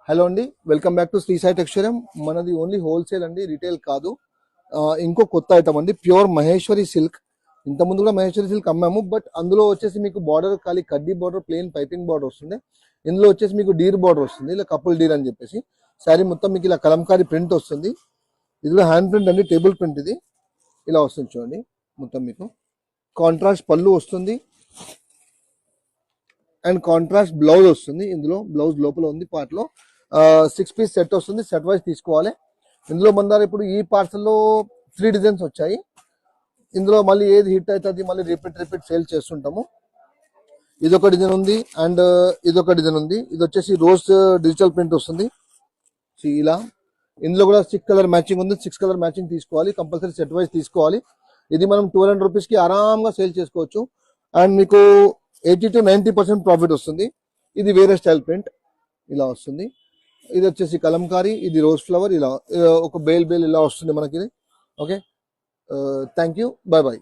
Hello అండి, welcome back to Sri Sai texture. మనది only wholesale అండి, రిటైల్ కాదు. ఇంకో కొత్త ఐటమ్ అండి, ప్యూర్ మహేశ్వరి సిల్క్. ఇంత ముందు కూడా మహేశ్వరి సిల్క్ అమ్మాము, బట్ అందులో వచ్చేసి మీకు బార్డర్ ఖాళీ కడ్డీ బార్డర్, ప్లెయిన్ పైపింగ్ బార్డర్ వస్తుంది. ఇందులో వచ్చేసి మీకు డీర్ బార్డర్ వస్తుంది, ఇలా కపుల్ డీర్ అని చెప్పేసి. శారీ మొత్తం మీకు ఇలా కలంకారీ ప్రింట్ వస్తుంది. ఇందులో హ్యాండ్ ప్రింట్ అండి, టేబుల్ ప్రింట్ ఇది. ఇలా వస్తుంది చూడండి, మొత్తం మీకు కాంట్రాస్ట్ పళ్ళు వస్తుంది అండ్ కాంట్రాస్ట్ బ్లౌజ్ వస్తుంది. ఇందులో బ్లౌజ్ లోపల ఉంది పార్ట్లో 6 పీస్ సెట్ వస్తుంది, సెట్ వైజ్ తీసుకోవాలి. ఇందులో మన దగ్గర ఇప్పుడు ఈ పార్సల్లో 3 డిజైన్స్ వచ్చాయి. ఇందులో మళ్ళీ ఏది హిట్ అవుతుంది మళ్ళీ రిపీట్ సేల్ చేస్తుంటాము. ఇదొక డిజైన్ ఉంది అండ్ ఇదొక డిజైన్ ఉంది. ఇది వచ్చేసి రోజ్ డిజిటల్ ప్రింట్ వస్తుంది ఇలా. ఇందులో కూడా 6 కలర్ మ్యాచింగ్ ఉంది, 6 కలర్ మ్యాచింగ్ తీసుకోవాలి, కంపల్సరీ సెట్ వైజ్ తీసుకోవాలి. ఇది మనం 200 రూపీస్కి ఆరాంగా సేల్ చేసుకోవచ్చు అండ్ మీకు 80 to 90% ప్రాఫిట్ వస్తుంది. ఇది వేరే స్టైల్ ప్రింట్ ఇలా వస్తుంది. ఇది వచ్చేసి కలంకారీ, ఇది రోజ్ ఫ్లవర్, ఇలా ఒక బేల్ ఇలా వస్తుంది మనకి. Okay, thank you, bye bye.